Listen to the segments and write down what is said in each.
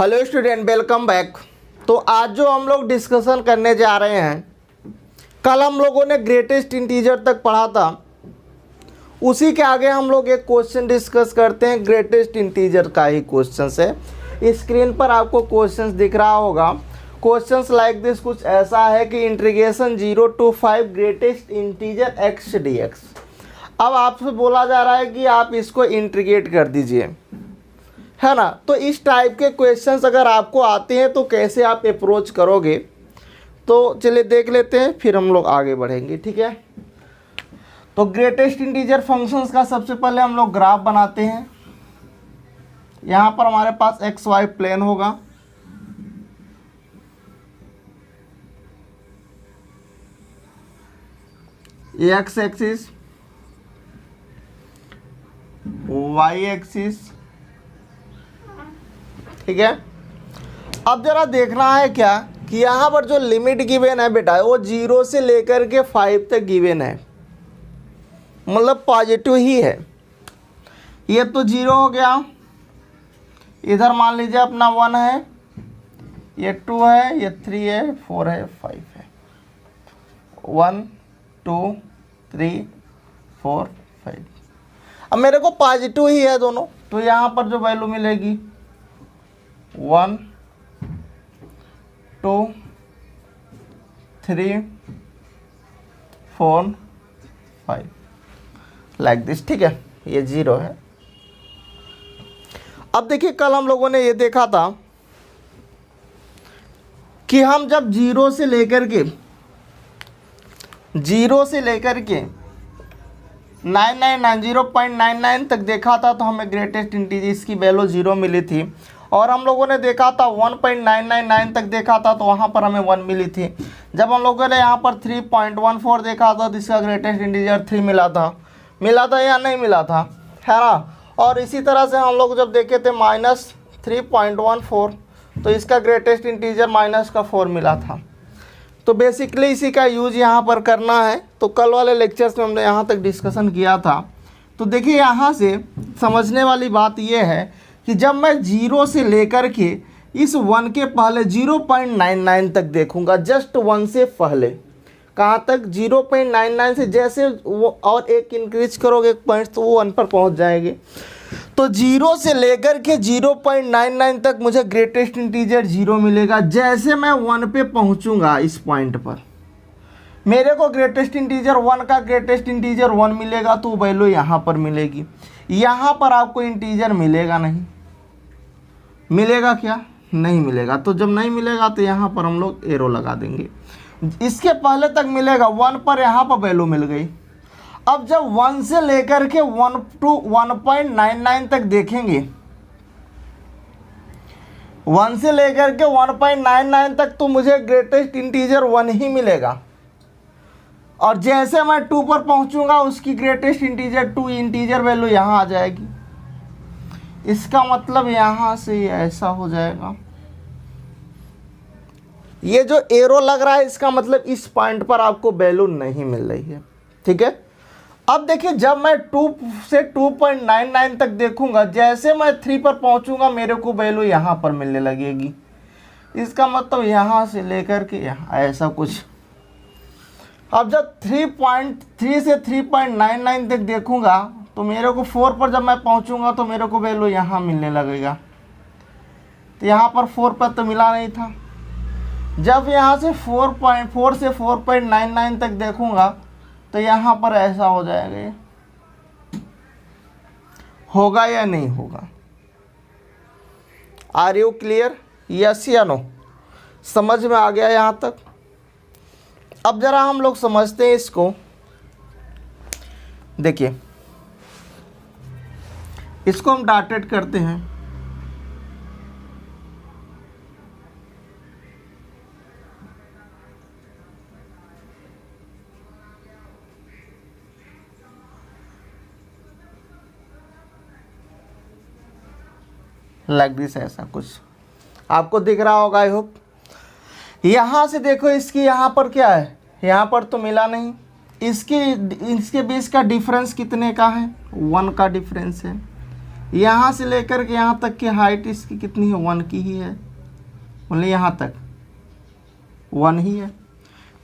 Hello student, welcome back. तो आज जो हम लोग डिस्कशन करने जा रहे हैं, कल हम लोगों ने ग्रेटेस्ट इंटीजर तक पढ़ा था, उसी के आगे हम लोग एक क्वेश्चन डिस्कस करते हैं। ग्रेटेस्ट इंटीजर का ही क्वेश्चन है। स्क्रीन पर आपको क्वेश्चंस दिख रहा होगा। क्वेश्चंस लाइक दिस कुछ ऐसा है कि integration 0 to 5 greatest integer x dx। अब आपसे बोला जा रहा है कि आप इसको इंटीग्रेट कर दीजिए, है ना। तो इस टाइप के क्वेश्चंस अगर आपको आते हैं तो कैसे आप अप्रोच करोगे, तो चलिए देख लेते हैं, फिर हम लोग आगे बढ़ेंगे, ठीक है। तो ग्रेटेस्ट इंटीजर फंक्शंस का सबसे पहले हम लोग ग्राफ बनाते हैं। यहाँ पर हमारे पास एक्स वाई प्लेन होगा, एक्स एक्सिस, वाई एक्सिस, ठीक है। अब जरा देखना है क्या कि यहाँ पर जो लिमिट गिवन है बेटा, वो 0 से लेकर के 5 तक गिवन है, मतलब पॉजिटिव ही है। ये तो 0 हो गया, इधर मान लीजिए अपना 1 है, ये 2 है, ये 3 है, 4 है, 5 है। 1 2 3 4 5। अब मेरे को पॉजिटिव ही है दोनों, तो यहाँ पर जो वैल्यू मिलेगी 1 2 3 4 5 लाइक दिस, ठीक है। ये 0 है। अब देखिए, कल हम लोगों ने ये देखा था कि हम जब 0 से लेकर के 0.99 तक देखा था, तो हमें ग्रेटेस्ट इंटीजर की वैल्यू 0 मिली थी। और हम लोगों ने देखा था 1.999 तक देखा था, तो वहाँ पर हमें 1 मिली थी। जब हम लोगों ने यहाँ पर 3.14 देखा था, तो इसका ग्रेटेस्ट इंटीजर 3 मिला था या नहीं मिला था, है ना। और इसी तरह से हम लोग जब देखे थे -3.14, तो इसका ग्रेटेस्ट इंटीजर -4 मिला था। तो बेसिकली इसी का यूज यहाँ पर करना है। तो कल वाले लेक्चर्स में हमने यहाँ तक डिस्कशन किया था। तो देखिए, यहाँ से समझने वाली बात यह है कि जब मैं 0 से लेकर के इस 1 के पहले 0.99 तक देखूंगा, जस्ट 1 से पहले, कहाँ तक, 0.99 से जैसे वो और एक इंक्रीज करोगे एक पॉइंट, तो वो 1 पर पहुँच जाएंगे। तो 0 से लेकर के 0.99 तक मुझे ग्रेटेस्ट इंटीजर 0 मिलेगा। जैसे मैं 1 पे पहुँचूँगा, इस पॉइंट पर मेरे को ग्रेटेस्ट इंटीजर 1 का ग्रेटेस्ट इंटीजर 1 मिलेगा, तो वैल्यू यहाँ पर मिलेगी। यहाँ पर आपको इंटीजर मिलेगा नहीं, मिलेगा क्या, नहीं मिलेगा। तो जब नहीं मिलेगा तो यहाँ पर हम लोग एरो लगा देंगे। इसके पहले तक मिलेगा 1 पर, यहाँ पर वैल्यू मिल गई। अब जब 1 से लेकर के 1 to 1.99 तक देखेंगे, 1 से लेकर के 1.99 तक, तो मुझे ग्रेटेस्ट इंटीजर 1 ही मिलेगा। और जैसे मैं 2 पर पहुंचूंगा, उसकी ग्रेटेस्ट इंटीजर 2 इंटीजर वैल्यू यहाँ आ जाएगी। इसका मतलब यहाँ से ये ऐसा हो जाएगा। ये जो एरो लग रहा है, इसका मतलब इस पॉइंट पर आपको वैल्यू नहीं मिल रही है, ठीक है। अब देखिए, जब मैं 2 से 2.99 तक देखूंगा, जैसे मैं 3 पर पहुंचूंगा, मेरे को वैल्यू यहाँ पर मिलने लगेगी। इसका मतलब यहाँ से लेकर के यहाँ ऐसा कुछ। अब जब 3 से 3.99 तक देखूंगा, तो मेरे को 4 पर जब मैं पहुंचूंगा, तो मेरे को वैल्यू यहाँ मिलने लगेगा। तो यहाँ पर 4 पर तो मिला नहीं था। जब यहाँ से 4 से 4.99 तक देखूंगा, तो यहाँ पर ऐसा हो जाएगा। ये होगा या नहीं होगा? Are you clear? यस या नो? समझ में आ गया यहाँ तक? अब जरा हम लोग समझते हैं इसको। देखिए, इसको हम डॉटेड करते हैं। लाइक दिस, ऐसा कुछ आपको दिख रहा होगा, आई होप। यहाँ से देखो, इसकी यहाँ पर क्या है, यहाँ पर तो मिला नहीं। इसके बीच का डिफरेंस कितने का है? 1 का डिफरेंस है। यहाँ से लेकर के यहाँ तक की हाइट इसकी कितनी है, 1 की ही है, बोले यहाँ तक 1 ही है।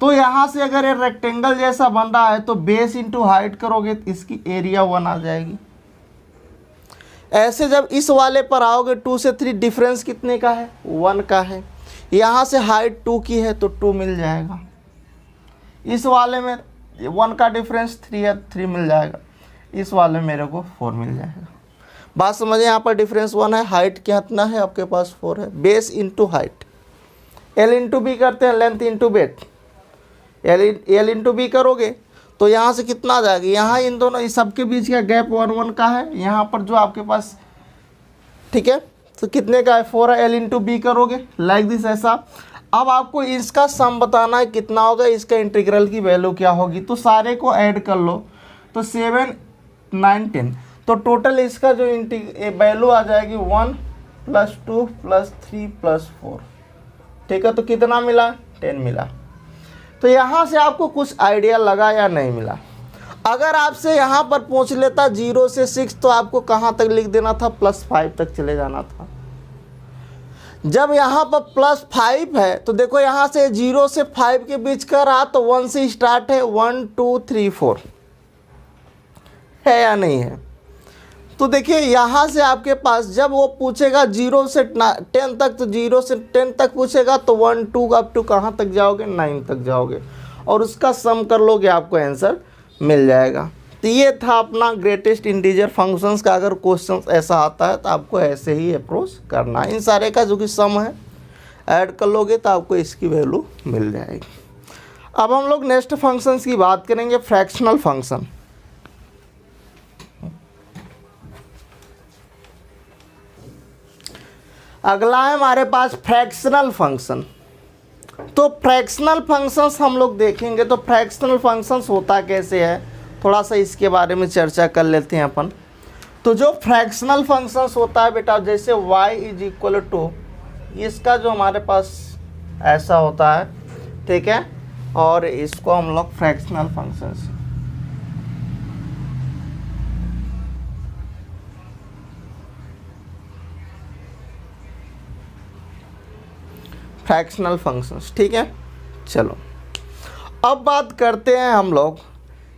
तो यहाँ से अगर ये रेक्टेंगल जैसा बन रहा है तो बेस इंटू हाइट करोगे तो इसकी एरिया 1 आ जाएगी। ऐसे जब इस वाले पर आओगे 2 से 3 डिफरेंस कितने का है, 1 का है। यहाँ से हाइट 2 की है तो 2 मिल जाएगा। इस वाले में 1 का डिफरेंस 3 है, 3 मिल जाएगा। इस वाले में मेरे को 4 मिल जाएगा। बात समझे, यहाँ पर डिफरेंस 1 है, हाइट कितना है आपके पास 4 है। Base into height, L into B करते हैं, length into breadth, L into B करोगे तो यहाँ से कितना आ जाएगा, यहाँ इन दोनों इस सबके बीच का गैप 1 1 का है। यहाँ पर जो आपके पास, ठीक है, तो कितने का है 4 है, एल इंटू बी करोगे लाइक दिस ऐसा। अब आपको इसका सम बताना है कितना होगा, इसका इंटीग्रल की वैल्यू क्या होगी। तो सारे को ऐड कर लो तो 7 9 10, तो टोटल इसका जो वैल्यू आ जाएगी 1 + 2 + 3 + 4, ठीक है। तो कितना मिला, 10 मिला। तो यहाँ से आपको कुछ आइडिया लगा या नहीं मिला। अगर आपसे यहाँ पर पूछ लेता 0 से 6 तो आपको कहाँ तक लिख देना था, +5 तक चले जाना था। जब यहाँ पर +5 है तो देखो यहाँ से 0 से 5 के बीच का रहा तो 1 से स्टार्ट है, 1 2 3 4 है या नहीं है। तो देखिए यहाँ से आपके पास जब वो पूछेगा 0 से 10 तक, तो 0 से 10 तक पूछेगा तो 1 2 अप टू कहाँ तक जाओगे, 9 तक जाओगे और उसका सम कर लोगे, आपको आंसर मिल जाएगा। तो ये था अपना ग्रेटेस्ट इंटीजर फंक्शंस का। अगर क्वेश्चन ऐसा आता है तो आपको ऐसे ही अप्रोच करना है। इन सारे का जो कि सम है ऐड कर लोगे तो आपको इसकी वैल्यू मिल जाएगी। अब हम लोग नेक्स्ट फंक्शंस की बात करेंगे, फ्रैक्शनल फंक्शन। अगला है हमारे पास फ्रैक्शनल फंक्शन। तो फ्रैक्शनल फंक्शंस हम लोग देखेंगे। तो फ्रैक्शनल फंक्शंस होता कैसे है, थोड़ा सा इसके बारे में चर्चा कर लेते हैं अपन। तो जो फ्रैक्शनल फंक्शंस होता है बेटा, जैसे y = इसका जो हमारे पास ऐसा होता है, ठीक है, और इसको हम लोग फ्रैक्शनल फंक्शंस, फ्रैक्शनल फंक्शंस, ठीक है। चलो अब बात करते हैं हम लोग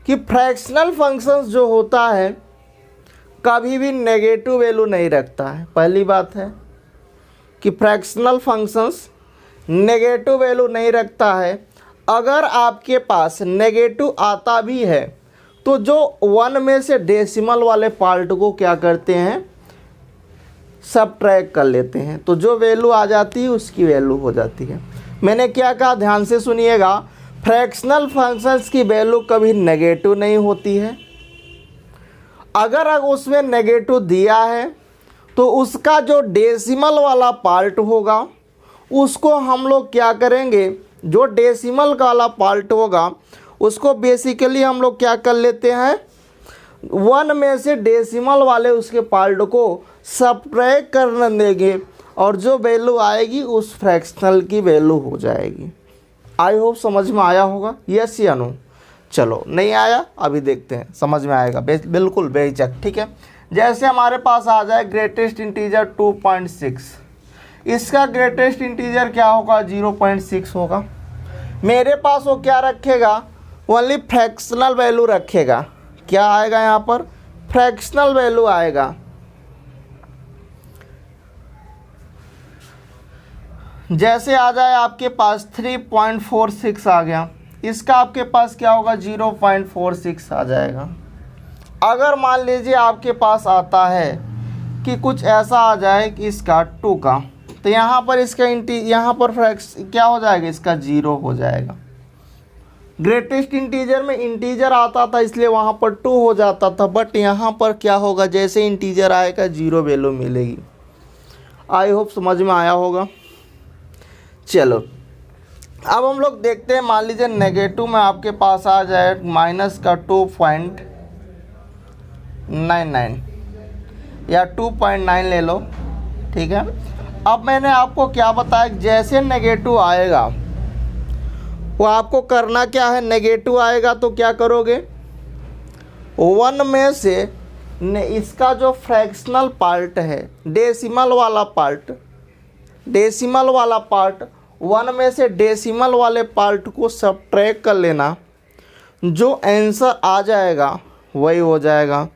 कि फ्रैक्शनल फंक्शंस जो होता है कभी भी नेगेटिव वैल्यू नहीं रखता है। पहली बात है कि फ्रैक्शनल फंक्शंस नेगेटिव वैल्यू नहीं रखता है। अगर आपके पास नेगेटिव आता भी है तो जो 1 में से डेसिमल वाले पार्ट को क्या करते हैं, सबट्रैक्ट कर लेते हैं, तो जो वैल्यू आ जाती है उसकी वैल्यू हो जाती है। मैंने क्या कहा, ध्यान से सुनिएगा, फ्रैक्शनल फंक्शंस की वैल्यू कभी नेगेटिव नहीं होती है। अगर उसमें नेगेटिव दिया है तो उसका जो डेसिमल वाला पार्ट होगा उसको हम लोग क्या करेंगे, जो डेसिमल वाला पार्ट होगा उसको बेसिकली हम लोग क्या कर लेते हैं, 1 में से डेसिमल वाले उसके पार्ट को सबट्रैक्ट करने देंगे और जो वैल्यू आएगी उस फ्रैक्शनल की वैल्यू हो जाएगी। आई होप समझ में आया होगा, यस या नो। चलो नहीं आया अभी देखते हैं, समझ में आएगा बिल्कुल बेझिझक, ठीक है। जैसे हमारे पास आ जाए ग्रेटेस्ट इंटीजर 2.6, इसका ग्रेटेस्ट इंटीजर क्या होगा, 0.6 होगा। मेरे पास वो क्या रखेगा, ओनली फ्रैक्शनल वैल्यू रखेगा। क्या आएगा यहाँ पर, फ्रैक्शनल वैल्यू आएगा। जैसे आ जाए आपके पास 3.46 आ गया, इसका आपके पास क्या होगा, 0.46 आ जाएगा। अगर मान लीजिए आपके पास आता है कि कुछ ऐसा आ जाए कि इसका 2 का, तो यहाँ पर इसका यहाँ पर फ्रैक्स क्या हो जाएगा, इसका 0 हो जाएगा। ग्रेटेस्ट इंटीजर में इंटीजर आता था इसलिए वहाँ पर 2 हो जाता था, बट यहाँ पर क्या होगा, जैसे इंटीजर आएगा 0 वैल्यू मिलेगी। आई होप समझ में आया होगा। चलो अब हम लोग देखते हैं, मान लीजिए नेगेटिव में आपके पास आ जाए -2.99 या 2.9 ले लो, ठीक है। अब मैंने आपको क्या बताया, जैसे नेगेटिव आएगा वो आपको करना क्या है, नेगेटिव आएगा तो क्या करोगे, 1 में से ने इसका जो फ्रैक्शनल पार्ट है, डेसिमल वाला पार्ट 1 में से डेसिमल वाले पार्ट को सब्ट्रैक्ट कर लेना, जो आंसर आ जाएगा वही हो जाएगा।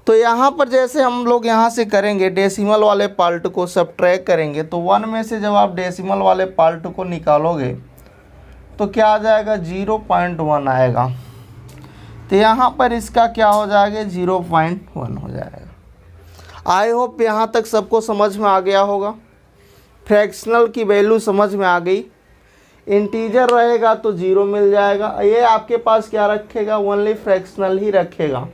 तो यहाँ पर जैसे हम लोग यहाँ से करेंगे, डेसिमल वाले पार्ट को सब्ट्रैक्ट करेंगे, तो 1 में से जब आप डेसिमल वाले पार्ट को निकालोगे तो क्या आ जाएगा, 0.1 आएगा। तो यहाँ पर इसका क्या हो जाएगा, 0.1 हो जाएगा। आई होप यहाँ तक सबको समझ में आ गया होगा। फ्रैक्शनल की वैल्यू समझ में आ गई। इंटीजर रहेगा तो 0 मिल जाएगा। ये आपके पास क्या रखेगा, ओनली फ्रैक्शनल ही रखेगा,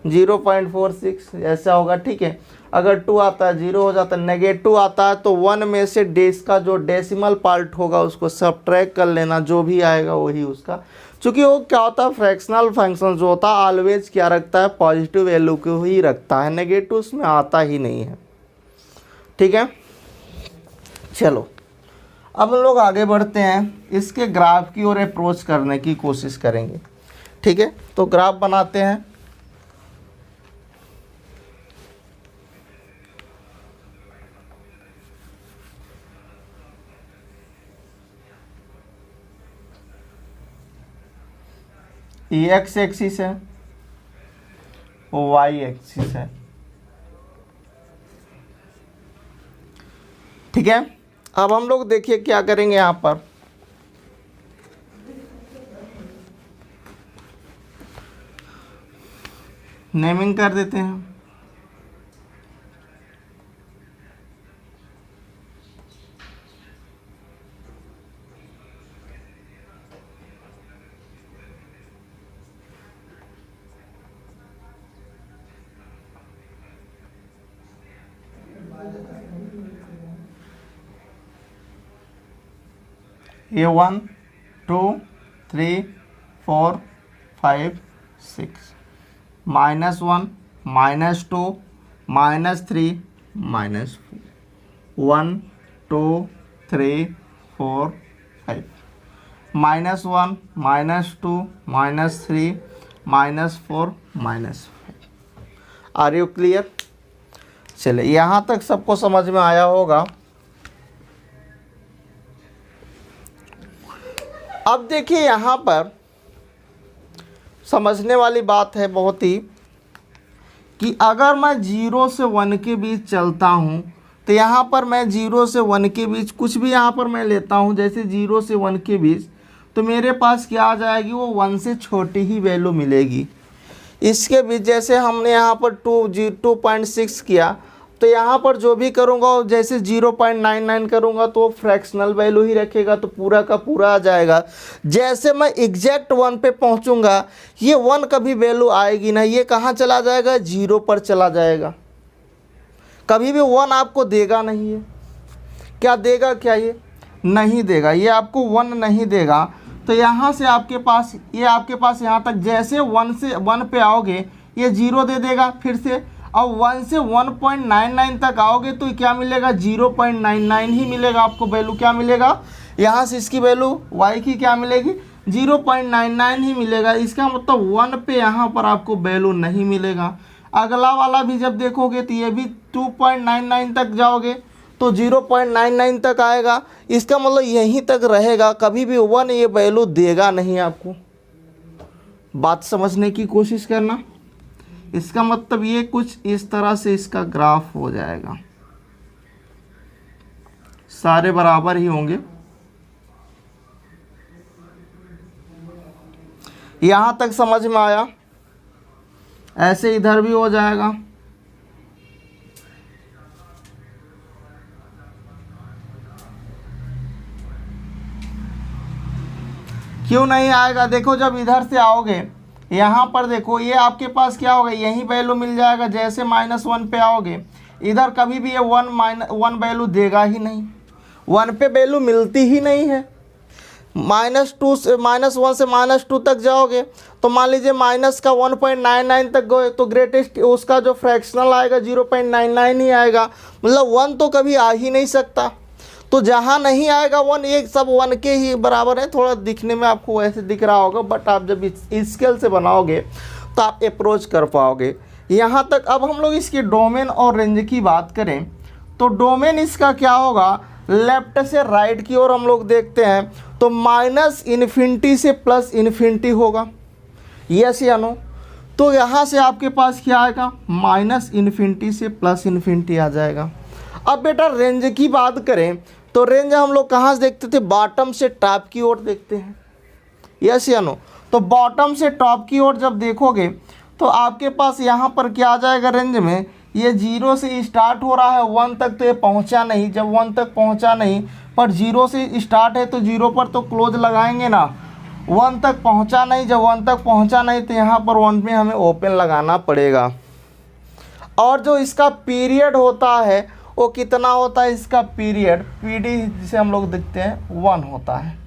0.46 ऐसा होगा, ठीक है। अगर 2 आता है 0 हो जाता है, नेगेटिव आता है तो 1 में से का जो डेसिमल पार्ट होगा उसको सब्ट्रैक्ट कर लेना, जो भी आएगा वही उसका। चूँकि वो क्या होता है, फ्रैक्शनल फंक्शन जो होता है ऑलवेज क्या रखता है, पॉजिटिव वैल्यू को ही रखता है, नेगेटिव उसमें आता ही नहीं है, ठीक है। चलो अब हम लोग आगे बढ़ते हैं, इसके ग्राफ की ओर अप्रोच करने की कोशिश करेंगे, ठीक है। तो ग्राफ बनाते हैं। ये एक्स एक्सिस है, वाई एक्सिस है, ठीक है। अब हम लोग देखिए क्या करेंगे, यहाँ पर नेमिंग कर देते हैं। ये 1 2 3 4 5 6 -1 -2 -3 -4 1 2 3 4 5 -1 -2 -3 -4 -5। Are you clear? चले यहाँ तक सबको समझ में आया होगा। अब देखिए यहाँ पर समझने वाली बात है बहुत ही, कि अगर मैं 0 से 1 के बीच चलता हूँ तो यहाँ पर मैं 0 से 1 के बीच कुछ भी यहाँ पर मैं लेता हूँ, जैसे 0 से 1 के बीच, तो मेरे पास क्या आ जाएगी, वो 1 से छोटी ही वैल्यू मिलेगी। इसके बीच जैसे हमने यहाँ पर 2.6 किया, तो यहाँ पर जो भी करूँगा जैसे 0.99 करूँगा तो फ्रैक्शनल वैल्यू ही रखेगा, तो पूरा का पूरा आ जाएगा। जैसे मैं एग्जैक्ट 1 पे पहुँचूँगा, ये 1 कभी वैल्यू आएगी ना, ये कहाँ चला जाएगा, 0 पर चला जाएगा। कभी भी 1 आपको देगा नहीं है। क्या देगा, क्या ये नहीं देगा, ये आपको 1 नहीं देगा। तो यहाँ से आपके पास यहाँ तक जैसे 1 से 1 पे आओगे ये 0 दे देगा फिर से। अब 1 से 1.99 तक आओगे तो क्या मिलेगा, 0.99 ही मिलेगा आपको वैल्यू। क्या मिलेगा, यहाँ से इसकी वैल्यू y की क्या मिलेगी, 0.99 ही मिलेगा। इसका मतलब 1 पे यहाँ पर आपको वैल्यू नहीं मिलेगा। अगला वाला भी जब देखोगे तो ये भी 2.99 तक जाओगे तो 0.99 तक आएगा। इसका मतलब यहीं तक रहेगा, कभी भी 1 ये वैल्यू देगा नहीं आपको। बात समझने की कोशिश करना। इसका मतलब ये कुछ इस तरह से इसका ग्राफ हो जाएगा, सारे बराबर ही होंगे। यहाँ तक समझ में आया? ऐसे इधर भी हो जाएगा। क्यों नहीं आएगा, देखो जब इधर से आओगे यहाँ पर देखो, ये आपके पास क्या होगा, यही वैल्यू मिल जाएगा। जैसे -1 पे आओगे इधर कभी भी ये 1 वैल्यू देगा ही नहीं, 1 पे वैल्यू मिलती ही नहीं है। -1 से -2 तक जाओगे तो मान लीजिए माइनस का 1.99 तक गए तो ग्रेटेस्ट उसका जो फ्रैक्शनल आएगा 0.99 ही आएगा। मतलब 1 तो कभी आ ही नहीं सकता। तो जहाँ नहीं आएगा 1, ये सब 1 के ही बराबर है। थोड़ा दिखने में आपको ऐसे दिख रहा होगा, बट आप जब इस स्केल से बनाओगे तो आप अप्रोच कर पाओगे। यहाँ तक। अब हम लोग इसकी डोमेन और रेंज की बात करें तो डोमेन इसका क्या होगा, लेफ्ट से राइट की ओर हम लोग देखते हैं तो माइनस इन्फिनिटी से प्लस इन्फिनिटी होगा, यस या नो। तो यहाँ से आपके पास क्या आएगा, माइनस इन्फिनिटी से प्लस इन्फिनिटी आ जाएगा। अब बेटा रेंज की बात करें तो रेंज हम लोग कहाँ से देखते थे, बॉटम से टॉप की ओर देखते हैं, यस या नो। तो बॉटम से टॉप की ओर जब देखोगे तो आपके पास यहाँ पर क्या आ जाएगा, रेंज में ये 0 से स्टार्ट हो रहा है 1 तक, तो ये पहुँचा नहीं। जब 1 तक पहुँचा नहीं पर 0 से स्टार्ट है तो 0 पर तो क्लोज लगाएंगे ना, 1 तक पहुँचा नहीं, जब 1 तक पहुँचा नहीं तो यहाँ पर 1 में हमें ओपन लगाना पड़ेगा। और जो इसका पीरियड होता है वो कितना होता है, इसका पीरियड पीडी जिसे हम लोग देखते हैं 1 होता है।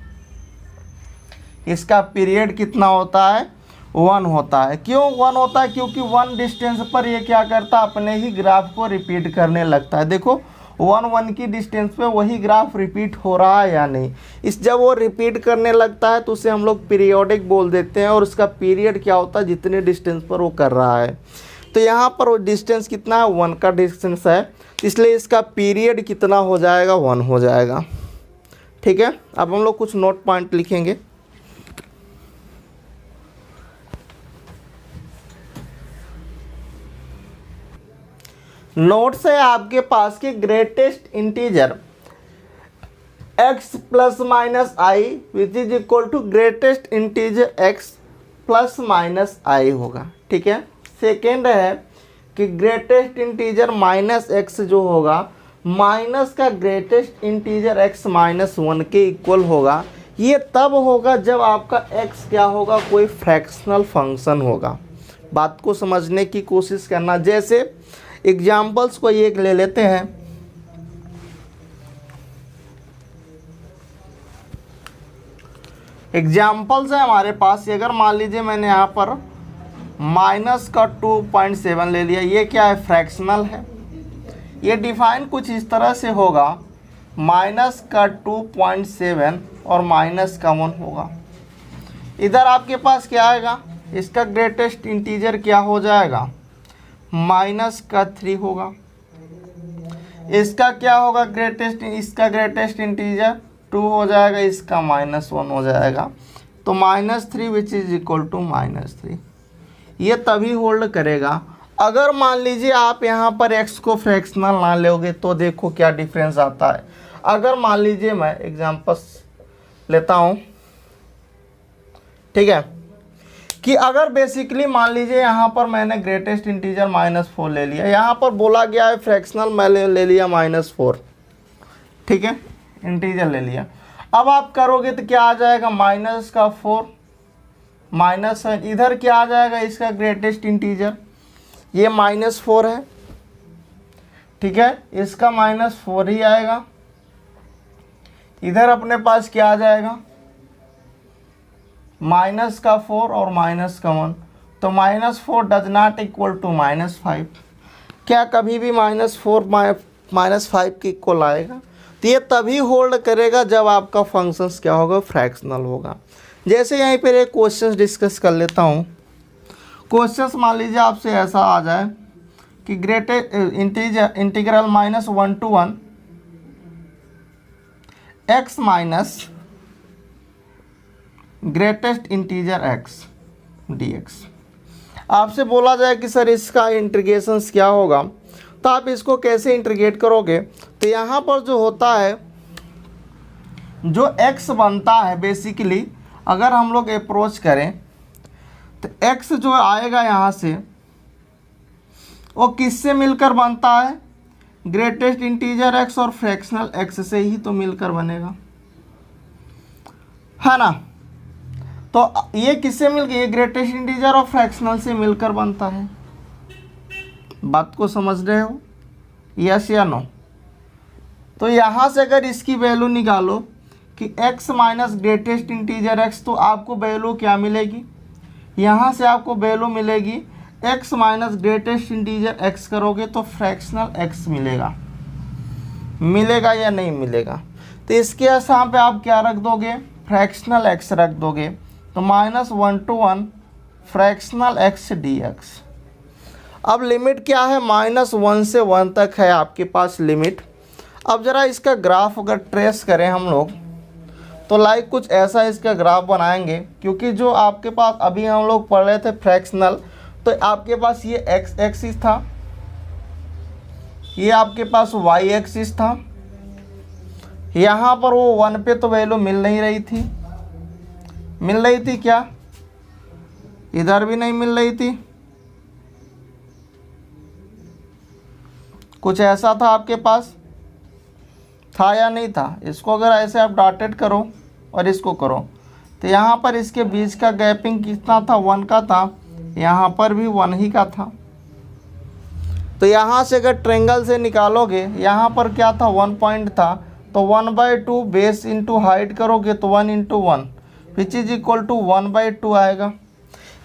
इसका पीरियड कितना होता है, 1 होता है। क्यों 1 होता है, क्योंकि 1 डिस्टेंस पर ये क्या करता है, अपने ही ग्राफ को रिपीट करने लगता है। देखो 1 की डिस्टेंस पे वही ग्राफ रिपीट हो रहा है या नहीं। इस जब वो रिपीट करने लगता है तो उसे हम लोग पीरियोडिक बोल देते हैं, और उसका पीरियड क्या होता है, जितने डिस्टेंस पर वो कर रहा है। तो यहाँ पर वो डिस्टेंस कितना है, 1 का डिस्टेंस है, इसलिए इसका पीरियड कितना हो जाएगा, 1 हो जाएगा। ठीक है, अब हम लोग कुछ नोट पॉइंट लिखेंगे। नोट्स है आपके पास कि greatest integer x plus minus i which is equal to greatest integer x plus minus i होगा। ठीक है, सेकेंड है कि ग्रेटेस्ट इंटीजर माइनस x जो होगा माइनस का ग्रेटेस्ट इंटीजर x माइनस 1 के इक्वल होगा। ये तब होगा जब आपका x क्या होगा, कोई फ्रैक्शनल फंक्शन होगा। बात को समझने की कोशिश करना। जैसे एग्जाम्पल्स को एक ले लेते हैं। एग्जाम्पल्स है हमारे पास, अगर मान लीजिए मैंने यहाँ पर माइनस का 2.7 ले लिया, ये क्या है, फ्रैक्शनल है। ये डिफाइन कुछ इस तरह से होगा, माइनस का 2.7 और माइनस का 1 होगा। इधर आपके पास क्या आएगा, इसका ग्रेटेस्ट इंटीजर क्या हो जाएगा, माइनस का 3 होगा। इसका क्या होगा ग्रेटेस्ट, इसका ग्रेटेस्ट इंटीजर 2 हो जाएगा, इसका -1 हो जाएगा। तो -3 विच इज इक्वल टू -3। ये तभी होल्ड करेगा अगर मान लीजिए आप यहाँ पर x को फ्रैक्शनल ना लोगे। तो देखो क्या डिफरेंस आता है। अगर मान लीजिए मैं एग्जांपल्स लेता हूँ, ठीक है, कि अगर बेसिकली मान लीजिए यहाँ पर मैंने ग्रेटेस्ट इंटीजर -4 ले लिया, यहाँ पर बोला गया है फ्रैक्शनल, मैं ले लिया -4, ठीक है, इंटीजर ले लिया। अब आप करोगे तो क्या आ जाएगा, माइनस का 4 माइनस, इधर क्या आ जाएगा, इसका ग्रेटेस्ट इंटीजर ये -4 है, ठीक है, इसका -4 ही आएगा। इधर अपने पास क्या आ जाएगा, माइनस का 4 और माइनस का 1। तो -4 डज नॉट इक्वल टू -5। क्या कभी भी -4 -5 के इक्वल आएगा? तो ये तभी होल्ड करेगा जब आपका फंक्शंस क्या होगा, फ्रैक्शनल होगा। जैसे यहीं पर एक क्वेश्चन डिस्कस कर लेता हूँ। क्वेश्चन मान लीजिए आपसे ऐसा आ जाए कि greatest integral -1 to 1 x minus greatest integer x dx। आपसे बोला जाए कि सर इसका इंटीग्रेशंस क्या होगा, तो आप इसको कैसे इंटीग्रेट करोगे। तो यहाँ पर जो होता है, जो x बनता है बेसिकली, अगर हम लोग अप्रोच करें तो x जो आएगा यहाँ से वो किससे मिलकर बनता है, ग्रेटेस्ट इंटीजर x और फ्रैक्शनल x से ही तो मिलकर बनेगा, है ना। तो ये किससे मिल गई, ये ग्रेटेस्ट इंटीजर और फ्रैक्शनल से मिलकर बनता है। बात को समझ रहे हो, यस या नो। तो यहाँ से अगर इसकी वैल्यू निकालो कि x minus greatest integer x, तो आपको वैल्यू क्या मिलेगी, यहाँ से आपको वैल्यू मिलेगी x minus greatest integer x करोगे तो फ्रैक्शनल x मिलेगा या नहीं मिलेगा। तो इसके यहाँ पे आप क्या रख दोगे, फ्रैक्शनल x रख दोगे। तो -1 to 1 फ्रैक्शनल x dx। अब लिमिट क्या है, -1 से 1 तक है आपके पास लिमिट। अब ज़रा इसका ग्राफ अगर ट्रेस करें हम लोग तो लाइक कुछ ऐसा इसका ग्राफ बनाएंगे, क्योंकि जो आपके पास अभी हम लोग पढ़ रहे थे फ्रैक्शनल, तो आपके पास ये x एक्सिस था, ये आपके पास y एक्सिस था, यहाँ पर वो 1 पे तो वैल्यू मिल नहीं रही थी क्या, इधर भी नहीं मिल रही थी, कुछ ऐसा था आपके पास, था या नहीं था। इसको अगर ऐसे आप डॉटेड करो और इसको करो तो यहाँ पर इसके बीच का गैपिंग कितना था, 1 का था, यहाँ पर भी 1 ही का था। तो यहाँ से अगर ट्रेंगल से निकालोगे, यहाँ पर क्या था, 1 पॉइंट था, तो 1/2 बेस इंटू हाइट करोगे तो 1 × 1 विच इज इक्वल टू 1/2 आएगा।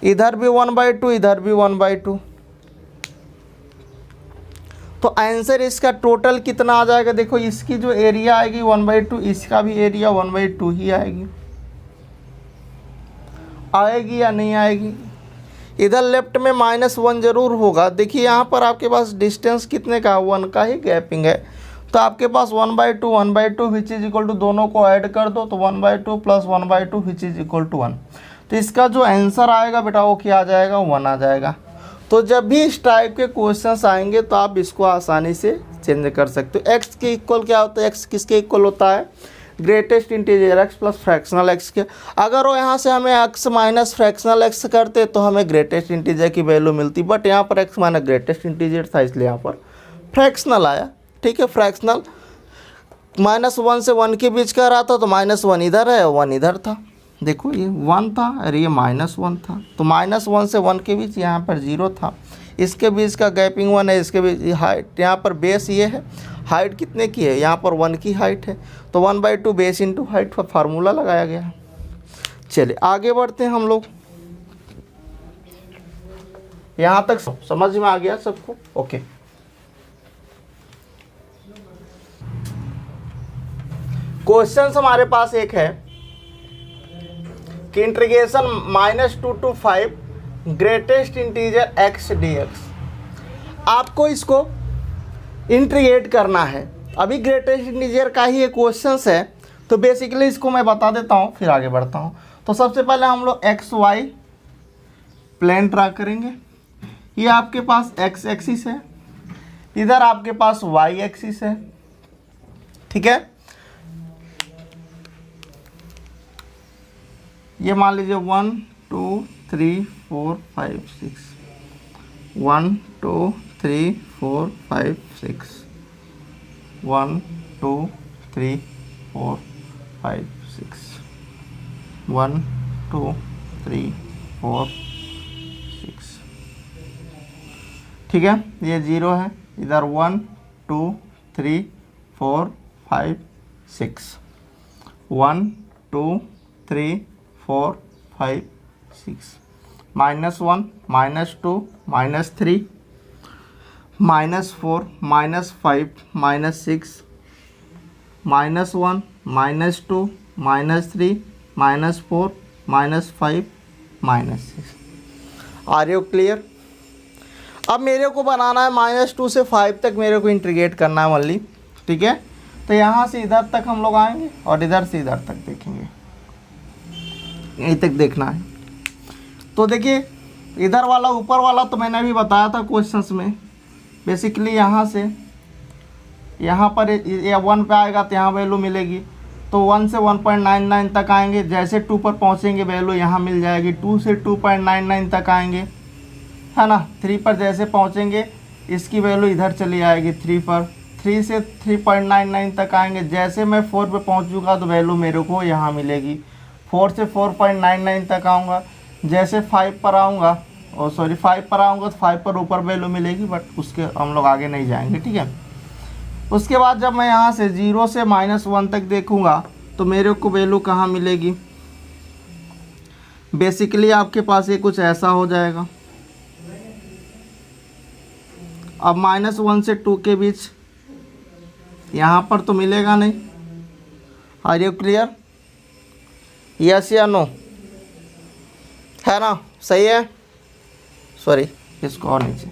इधर भी 1/2, इधर भी 1/2, तो आंसर इसका टोटल कितना आ जाएगा। देखो इसकी जो एरिया आएगी 1/2, इसका भी एरिया 1/2 ही आएगी या नहीं आएगी। इधर लेफ्ट में -1 ज़रूर होगा। देखिए यहाँ पर आपके पास डिस्टेंस कितने का, 1 का ही गैपिंग है, तो आपके पास 1/2 विच इज इक्वल टू, दोनों को ऐड कर दो तो 1/2 + 1/2 विच इज इक्वल टू 1। तो इसका जो आंसर आएगा बेटा वो क्या आ जाएगा, 1 आ जाएगा। तो जब भी इस टाइप के क्वेश्चंस आएंगे तो आप इसको आसानी से चेंज कर सकते हो। x के इक्वल क्या होता है, x किसके इक्वल होता है, greatest integer x plus fractional x के। अगर वो यहाँ से हमें x माइनस फ्रैक्शनल x करते तो हमें ग्रेटेस्ट इंटीजर की वैल्यू मिलती, बट यहाँ पर x माइनस ग्रेटेस्ट इंटीजर था इसलिए यहाँ पर फ्रैक्शनल आया। ठीक है, फ्रैक्शनल -1 से 1 के बीच का रहा था तो -1 इधर है, 1 इधर था। देखो ये 1 था और ये -1 था, तो -1 से 1 के बीच यहाँ पर 0 था, इसके बीच का गैपिंग 1 है, इसके बीच हाइट, यहाँ पर बेस ये है, हाइट कितने की है, यहाँ पर 1 की हाइट है, तो 1/2 बेस इंटू हाइट का फार्मूला लगाया गया है। चलिए आगे बढ़ते हैं हम लोग। यहाँ तक समझ में आ गया सबको, ओके। क्वेश्चन हमारे पास एक है कि integration -2 to 5 greatest integer x dx। आपको इसको इंटीग्रेट करना है। अभी ग्रेटेस्ट इंटीजर का ही एक क्वेश्चन है, तो बेसिकली इसको मैं बता देता हूँ फिर आगे बढ़ता हूँ। तो सबसे पहले हम लोग XY प्लेन ड्रा करेंगे। ये आपके पास x एक्सिस है, इधर आपके पास y एक्सिस है, ठीक है। ये मान लीजिए 1 2 3 4 5 6, 1 2 3 4 5 6, 1 2 3 4 5 6, 1 2 3 4 6, ठीक है। ये 0 है, इधर 1 2 3 4 5 6, 1 2 3 4 5 6, -1 -2 -3 -4 -5 -6, -1 -2 -3 -4 -5 -6। Are you clear. अब मेरे को बनाना है -2 से 5 तक मेरे को इंटीग्रेट करना है ओनली, ठीक है। तो यहाँ से इधर तक हम लोग आएंगे और इधर से इधर तक देखेंगे, यहीं तक देखना है। तो देखिए इधर वाला ऊपर वाला तो मैंने अभी बताया था क्वेश्चंस में। बेसिकली यहाँ से यहाँ पर ये 1 पे आएगा तो यहाँ वैल्यू मिलेगी, तो 1 से 1.99 तक आएंगे, जैसे 2 पर पहुँचेंगे वैल्यू यहाँ मिल जाएगी, 2 से 2.99 तक आएंगे, है ना। 3 पर जैसे पहुँचेंगे इसकी वैल्यू इधर चली आएगी 3 पर, 3 से 3.99 तक आएंगे, जैसे मैं 4 पे पहुँचूँगा तो वैल्यू मेरे को यहाँ मिलेगी। 4 से 4.99 तक आऊँगा, जैसे 5 पर आऊँगा, और सॉरी 5 पर आऊँगा तो 5 पर ऊपर वैल्यू मिलेगी, बट उसके हम लोग आगे नहीं जाएंगे, ठीक है। उसके बाद जब मैं यहाँ से 0 से -1 तक देखूँगा तो मेरे को वैल्यू कहाँ मिलेगी। बेसिकली आपके पास ये कुछ ऐसा हो जाएगा। अब -1 से 2 के बीच यहाँ पर तो मिलेगा नहीं। आर यू क्लियर, यस या नो, है ना, सही है। सॉरी इसको और नीचे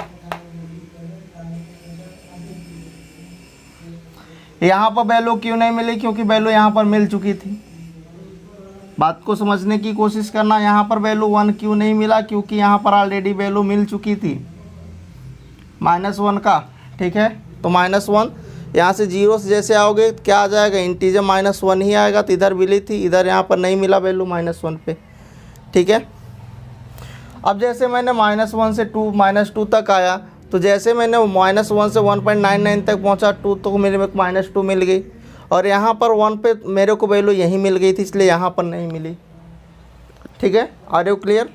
यहाँ पर वैल्यू क्यों नहीं मिली, क्योंकि वैल्यू यहाँ पर मिल चुकी थी। बात को समझने की कोशिश करना, यहाँ पर वैल्यू 1 क्यों नहीं मिला, क्योंकि यहाँ पर ऑलरेडी वैल्यू मिल चुकी थी -1 का। ठीक है, तो -1 यहाँ से 0 से जैसे आओगे क्या आ जाएगा, इंटीजर -1 ही आएगा। तो इधर मिली थी, इधर यहाँ पर नहीं मिला वैल्यू -1 पे। ठीक है, अब जैसे मैंने -1 से -2 तक आया, तो जैसे मैंने -1 से 1.99 तक पहुँचा 2, तो मेरे में -2 मिल गई। और यहाँ पर 1 पे मेरे को वैल्यू यहीं मिल गई थी, इसलिए यहाँ पर नहीं मिली। ठीक है, आर यू क्लियर?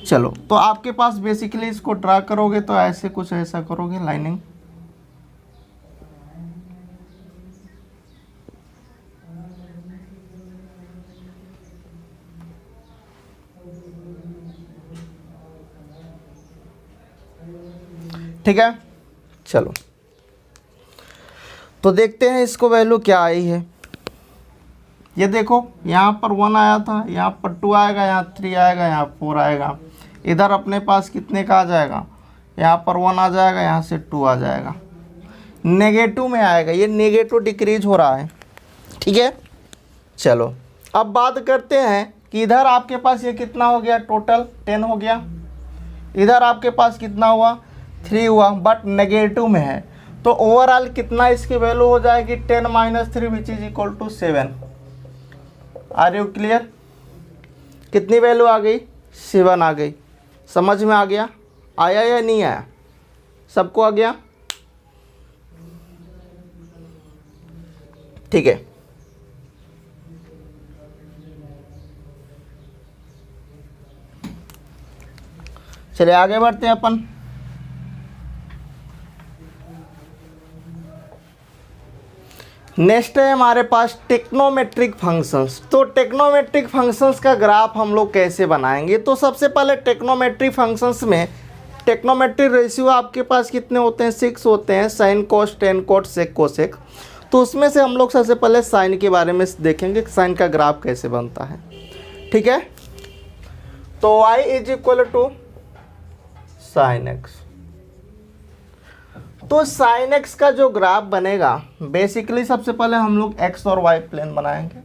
चलो, तो आपके पास बेसिकली इसको ड्रा करोगे तो ऐसे कुछ ऐसा करोगे लाइनिंग। ठीक है, चलो तो देखते हैं इसको वैल्यू क्या आई है। ये देखो, यहाँ पर 1 आया था, यहाँ पर 2 आएगा, यहाँ 3 आएगा, यहाँ 4 आएगा। इधर अपने पास कितने का आ जाएगा, यहाँ पर 1 आ जाएगा, यहाँ से 2 आ जाएगा, नेगेटिव में आएगा। ये नेगेटिव डिक्रीज हो रहा है। ठीक है, चलो अब बात करते हैं कि इधर आपके पास ये कितना हो गया, टोटल 10 हो गया। इधर आपके पास कितना हुआ, 3 हुआ, बट नेगेटिव में है। तो ओवरऑल कितना इसकी वैल्यू हो जाएगी, 10 - 3 which is equal to 7। Are you clear? कितनी वैल्यू आ गई, 7 आ गई। समझ में आ गया, आया या नहीं आया, सबको आ गया? ठीक है, चलिए आगे बढ़ते हैं अपन। नेक्स्ट है हमारे पास टेक्नोमेट्रिक फंक्शंस। तो टेक्नोमेट्रिक फंक्शंस का ग्राफ हम लोग कैसे बनाएंगे? तो सबसे पहले टेक्नोमेट्रिक फंक्शंस में टेक्नोमेट्रिक रेशियो आपके पास कितने होते हैं, 6 होते हैं, sine cos tan cot sec cosec. तो उसमें से हम लोग सबसे पहले साइन के बारे में देखेंगे, साइन का ग्राफ कैसे बनता है। ठीक है, तो y is equal to sine x. तो साइन एक्स का जो ग्राफ बनेगा, बेसिकली सबसे पहले हम लोग एक्स और वाई प्लेन बनाएंगे।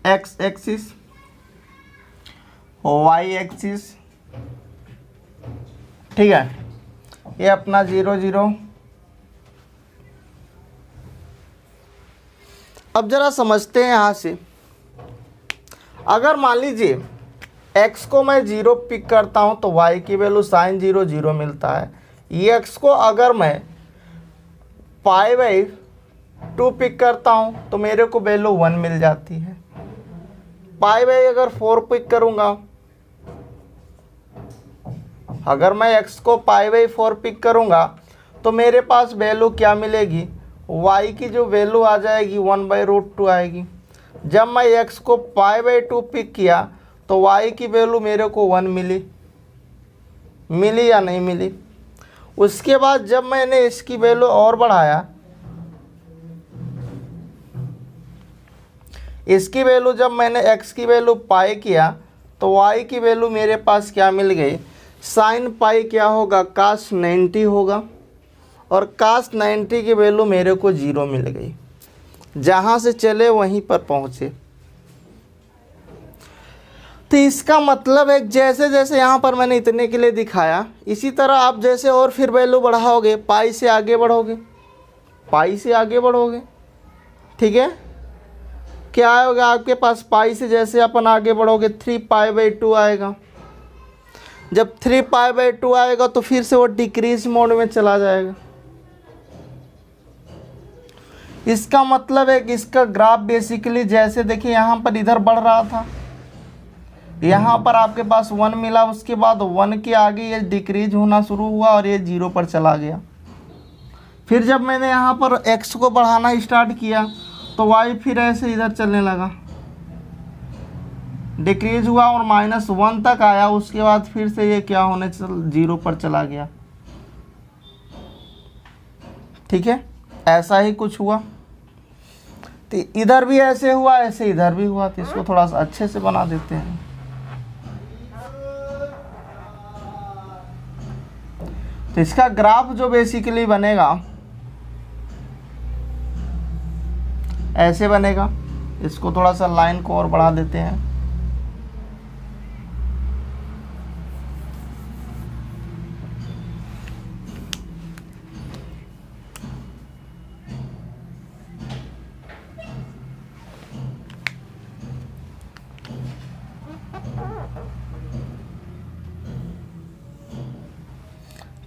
X axis, y axis. ठीक है, ये अपना 0 0। अब जरा समझते हैं यहाँ से, अगर मान लीजिए x को मैं 0 पिक करता हूँ तो y की वैल्यू साइन 0 0 मिलता है। ये x को अगर मैं π/2 पिक करता हूँ तो मेरे को वैल्यू 1 मिल जाती है। अगर 4 पिक करूँगा, अगर मैं x को π/4 पिक करूँगा तो मेरे पास वैल्यू क्या मिलेगी, y की जो वैल्यू आ जाएगी 1/√2 आएगी। जब मैं x को π/2 पिक किया तो y की वैल्यू मेरे को 1 मिली या नहीं मिली। उसके बाद जब मैंने इसकी वैल्यू और बढ़ाया, इसकी वैल्यू जब मैंने x की वैल्यू पाई किया तो y की वैल्यू मेरे पास क्या मिल गई, साइन पाई क्या होगा, cos 90 होगा। और cos 90 की वैल्यू मेरे को 0 मिल गई। जहाँ से चले वहीं पर पहुँचे। तो इसका मतलब है जैसे जैसे यहाँ पर मैंने इतने के लिए दिखाया, इसी तरह आप जैसे और फिर वैल्यू बढ़ाओगे, पाई से आगे बढ़ोगे, पाई से आगे बढ़ोगे। ठीक है, क्या होगा आपके पास, पाई से जैसे अपन आगे बढ़ोगे 3π/2 आएगा। जब 3π/2 आएगा तो फिर से वो डिक्रीज मोड में चला जाएगा। इसका मतलब है कि इसका ग्राफ बेसिकली जैसे देखिए यहाँ पर इधर बढ़ रहा था, यहाँ पर आपके पास 1 मिला, उसके बाद 1 के आगे ये डिक्रीज होना शुरू हुआ और ये 0 पर चला गया। फिर जब मैंने यहाँ पर x को बढ़ाना स्टार्ट किया तो y फिर ऐसे इधर चलने लगा, डिक्रीज हुआ और -1 तक आया। उसके बाद फिर से ये क्या होने 0 पर चला गया। ठीक है, ऐसा ही कुछ हुआ। तो इधर भी ऐसे हुआ, ऐसे इधर भी हुआ। तो इसको थोड़ा सा अच्छे से बना देते हैं। तो इसका ग्राफ जो बेसिकली बनेगा ऐसे बनेगा। इसको थोड़ा सा लाइन को और बढ़ा देते हैं।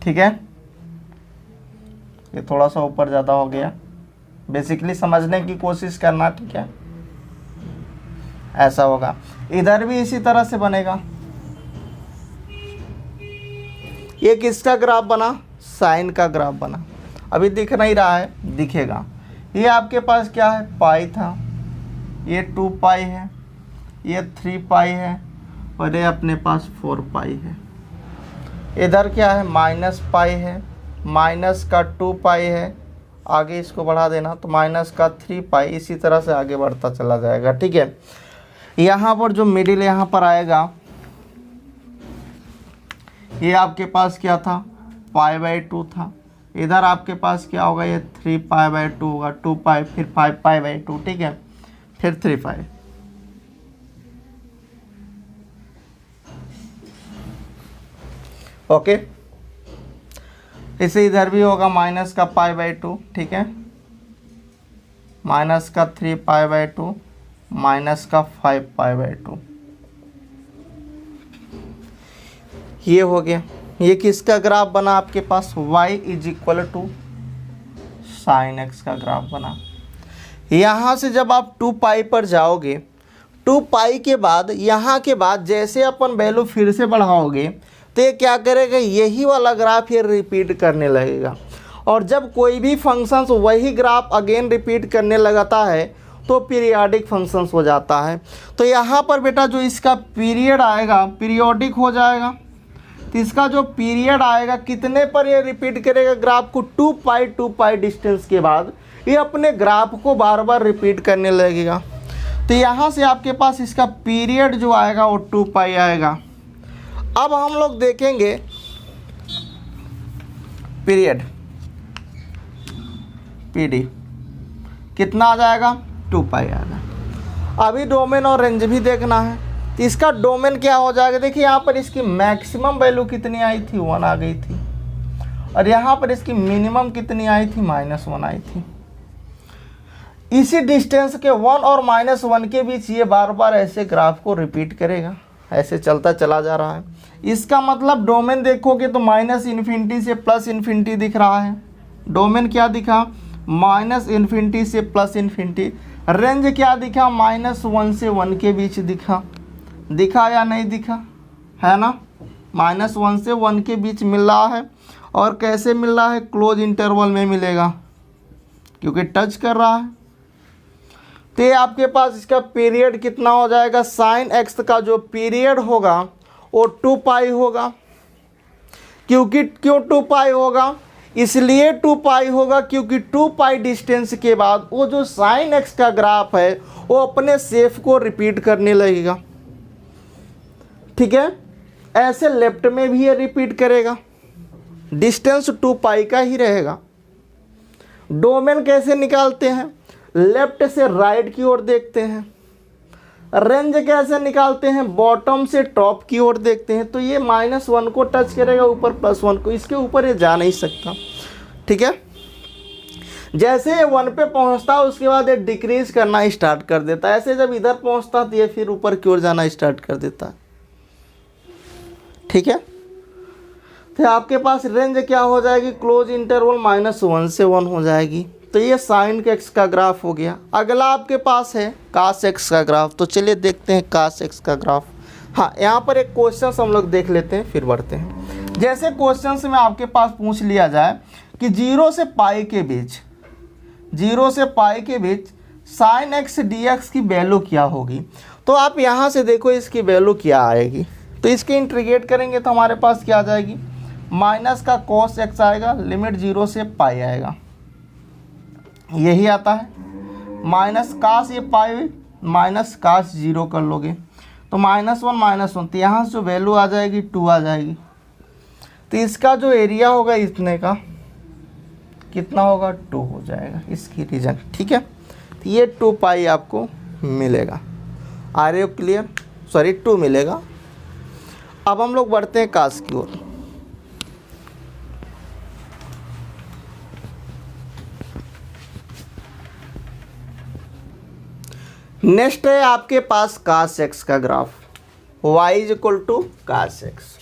ठीक है, ये थोड़ा सा ऊपर ज़्यादा हो गया। बेसिकली समझने की कोशिश करना, ठीक है। ऐसा होगा, इधर भी इसी तरह से बनेगा। ये किसका ग्राफ बना? साइन का ग्राफ बना। अभी दिख नहीं रहा है, दिखेगा। ये आपके पास क्या है? पाई था, ये 2 पाई है, ये 3 पाई है, और ये अपने पास 4 पाई है। इधर क्या है? माइनस पाई है, माइनस का 2 पाई है, आगे इसको बढ़ा देना तो माइनस का 3 पाई, इसी तरह से आगे बढ़ता चला जाएगा। ठीक है, यहाँ पर जो मिडिल यहाँ पर आएगा, ये आपके पास क्या था? π/2 था। इधर आपके पास क्या होगा? ये 3 π/2 होगा, 2 पाई, फिर 5 π/2, ठीक है, फिर 3 पाई। ओके, इसे इधर भी होगा माइनस का π/2, ठीक है, माइनस का 3 π/2, माइनस का 5 π/2। ये हो गया। ये किसका ग्राफ बना आपके पास? y = sin x का ग्राफ बना। यहाँ से जब आप 2 पाई पर जाओगे, 2 पाई के बाद यहाँ के बाद जैसे अपन वैल्यू फिर से बढ़ाओगे तो ये क्या करेगा? यही वाला ग्राफ ये रिपीट करने लगेगा। और जब कोई भी फंक्शंस वही ग्राफ अगेन रिपीट करने लगता है तो पीरियोडिक फंक्शंस हो जाता है। तो यहाँ पर बेटा जो इसका पीरियड आएगा पीरियोडिक हो जाएगा। तो इसका जो पीरियड आएगा कितने पर ये रिपीट करेगा ग्राफ को? 2 पाई डिस्टेंस के बाद ये अपने ग्राफ को बार बार रिपीट करने लगेगा। तो यहाँ से आपके पास इसका पीरियड जो आएगा वो 2 पाई आएगा। अब हम लोग देखेंगे पीरियड PD कितना आ जाएगा? 2 पाई आएगा। अभी डोमेन और रेंज भी देखना है। तो इसका डोमेन क्या हो जाएगा? देखिए यहाँ पर इसकी मैक्सिमम वैल्यू कितनी आई थी? 1 आ गई थी। और यहाँ पर इसकी मिनिमम कितनी आई थी? -1 आई थी। इसी डिस्टेंस के 1 और -1 के बीच ये बार बार ऐसे ग्राफ को रिपीट करेगा, ऐसे चलता चला जा रहा है। इसका मतलब डोमेन देखोगे तो -∞ से +∞ दिख रहा है। डोमेन क्या दिखा? -∞ से +∞। रेंज क्या दिखा? -1 से 1 के बीच दिखा। दिखा या नहीं दिखा? है ना, -1 से 1 के बीच मिल रहा है। और कैसे मिल रहा है? क्लोज इंटरवल में मिलेगा, क्योंकि टच कर रहा है। तो ये आपके पास इसका पीरियड कितना हो जाएगा? साइन x का जो पीरियड होगा वो 2 पाई होगा। क्यों 2 पाई होगा? इसलिए 2 पाई होगा क्योंकि 2 पाई डिस्टेंस के बाद वो जो साइन x का ग्राफ है वो अपने सेफ को रिपीट करने लगेगा। ठीक है, ऐसे लेफ्ट में भी ये रिपीट करेगा, डिस्टेंस 2 पाई का ही रहेगा। डोमेन कैसे निकालते हैं? लेफ्ट से राइट की ओर देखते हैं। रेंज कैसे निकालते हैं? बॉटम से टॉप की ओर देखते हैं। तो ये -1 को टच करेगा, ऊपर +1 को, इसके ऊपर ये जा नहीं सकता। ठीक है, जैसे ये 1 पे पहुंचता है उसके बाद ये डिक्रीज करना स्टार्ट कर देता है। ऐसे जब इधर पहुंचता तो ये फिर ऊपर की ओर जाना स्टार्ट कर देता है। ठीक है, तो आपके पास रेंज क्या हो जाएगी? क्लोज इंटरवल -1 से 1 हो जाएगी। तो ये साइन x का ग्राफ हो गया। अगला आपके पास है cos x का ग्राफ। तो चलिए देखते हैं cos x का ग्राफ। हाँ, यहाँ पर एक क्वेश्चन हम लोग देख लेते हैं, फिर बढ़ते हैं। जैसे क्वेश्चन में आपके पास पूछ लिया जाए कि 0 से पाई के बीच, 0 से पाई के बीच साइन x dx की वैल्यू क्या होगी? तो आप यहाँ से देखो इसकी वैल्यू क्या आएगी। तो इसके इंटीग्रेट करेंगे तो हमारे पास क्या आ जाएगी? माइनस का cos x आएगा, लिमिट 0 से पाई आएगा, यही आता है। माइनस कास ये पाई माइनस कास 0 कर लोगे तो -1 -1, तो यहाँ से जो वैल्यू आ जाएगी 2 आ जाएगी। तो इसका जो एरिया होगा इतने का कितना होगा 2 हो जाएगा इसकी रीजन। ठीक है, तो ये 2 पाई आपको मिलेगा। Are you clear? सॉरी 2 मिलेगा। अब हम लोग बढ़ते हैं कास की ओर। नेक्स्ट है आपके पास कास एक्स का graph, y is equal to cos x.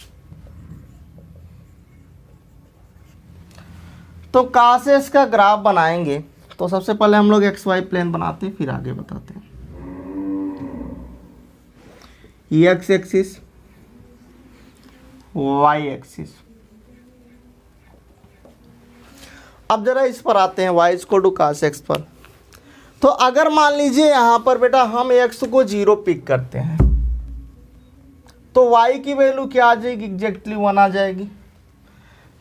तो कास एक्स का ग्राफ बनाएंगे तो सबसे पहले हम लोग एक्स वाई प्लेन बनाते हैं, फिर आगे बताते हैं। ये एक्स एक्सिस, वाई एक्सिस। अब जरा इस पर आते हैं, y is equal to cos x पर। तो अगर मान लीजिए यहाँ पर बेटा हम x को 0 पिक करते हैं तो y की वैल्यू क्या आ जाएगी? एग्जैक्टली 1 आ जाएगी।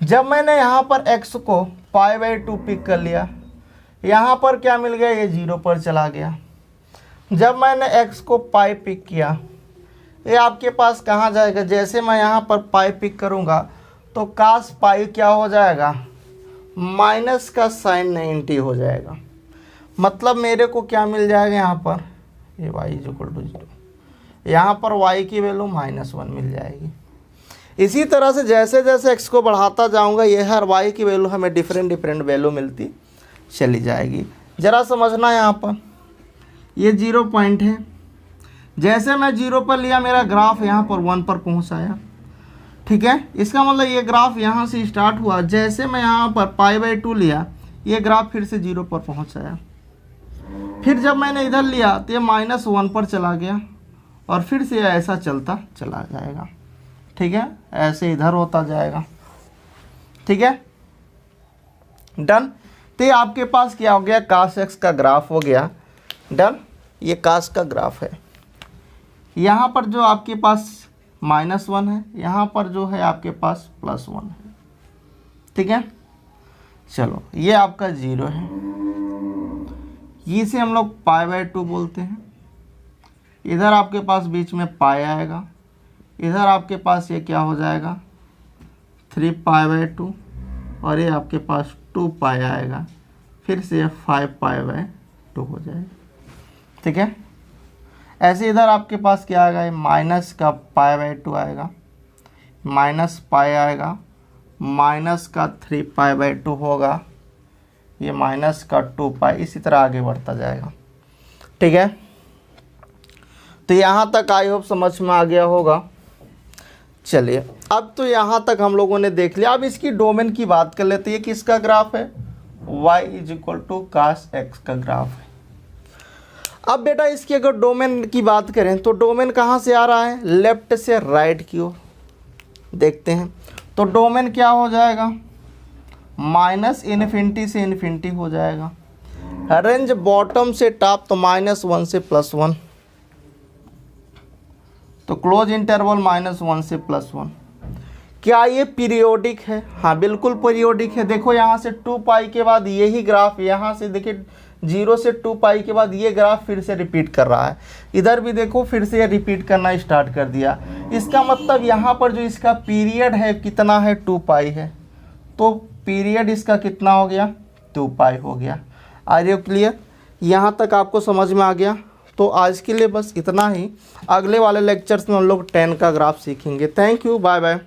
जब मैंने यहाँ पर x को π/2 पिक कर लिया, यहाँ पर क्या मिल गया? ये 0 पर चला गया। जब मैंने x को पाई पिक किया, ये आपके पास कहाँ जाएगा? जैसे मैं यहाँ पर पाई पिक करूँगा तो कास पाई क्या हो जाएगा? माइनस का साइन 90 हो जाएगा। मतलब मेरे को क्या मिल जाएगा यहाँ पर? ये y इज इक्वल टू 0, यहाँ पर y की वैल्यू -1 मिल जाएगी। इसी तरह से जैसे जैसे x को बढ़ाता जाऊँगा ये हर y की वैल्यू हमें डिफरेंट वैल्यू मिलती चली जाएगी। ज़रा समझना यहाँ पर ये 0 पॉइंट है। जैसे मैं 0 पर लिया मेरा ग्राफ यहाँ पर 1 पर पहुँच आया। ठीक है, इसका मतलब ये ग्राफ यहाँ से स्टार्ट हुआ, जैसे मैं यहाँ पर π/2 लिया ये ग्राफ फिर से 0 पर पहुँच आया। फिर जब मैंने इधर लिया तो ये -1 पर चला गया और फिर से ऐसा चलता चला जाएगा। ठीक है, ऐसे इधर होता जाएगा। ठीक है, डन। तो ये आपके पास क्या हो गया? कास एक्स का ग्राफ हो गया डन। ये कास का ग्राफ है। यहाँ पर जो आपके पास -1 है, यहाँ पर जो है आपके पास +1 है। ठीक है, चलो ये आपका 0 है, इसे हम लोग π/2 बोलते हैं। इधर आपके पास बीच में पाई आएगा, इधर आपके पास ये क्या हो जाएगा? 3π/2 और ये आपके पास 2 पाई आएगा, फिर से 5π/2 हो जाएगा। ठीक है, ऐसे इधर आपके पास क्या आएगा? ये माइनस का π/2 आएगा, माइनस पाई आएगा, माइनस का 3π/2 होगा, ये माइनस का 2 पाई, इसी तरह आगे बढ़ता जाएगा। ठीक है, तो यहाँ तक आई होप समझ में आ गया होगा। चलिए अब तो यहाँ तक हम लोगों ने देख लिया। अब इसकी डोमेन की बात कर लेते हैं। ये किसका ग्राफ है? y is equal to cos x का ग्राफ है। अब बेटा इसकी अगर डोमेन की बात करें तो डोमेन कहाँ से आ रहा है? लेफ्ट से राइट की ओर देखते हैं। तो डोमेन क्या हो जाएगा? -∞ से इन्फिनिटी हो जाएगा। रेंज बॉटम से टॉप तो -1 से +1, तो क्लोज इंटरवल -1 से +1। क्या ये पीरियोडिक है? हाँ बिल्कुल पीरियोडिक है। देखो यहाँ से 2 पाई के बाद यही ग्राफ, यहाँ से देखिए 0 से 2 पाई के बाद ये ग्राफ फिर से रिपीट कर रहा है। इधर भी देखो फिर से ये रिपीट करना स्टार्ट कर दिया। इसका मतलब यहाँ पर जो इसका पीरियड है कितना है? 2 पाई है। तो पीरियड इसका कितना हो गया? 2 पाई हो गया। Are you clear? यहाँ तक आपको समझ में आ गया? तो आज के लिए बस इतना ही। अगले वाले लेक्चर्स में हम लोग 10 का ग्राफ सीखेंगे। Thank you, bye bye.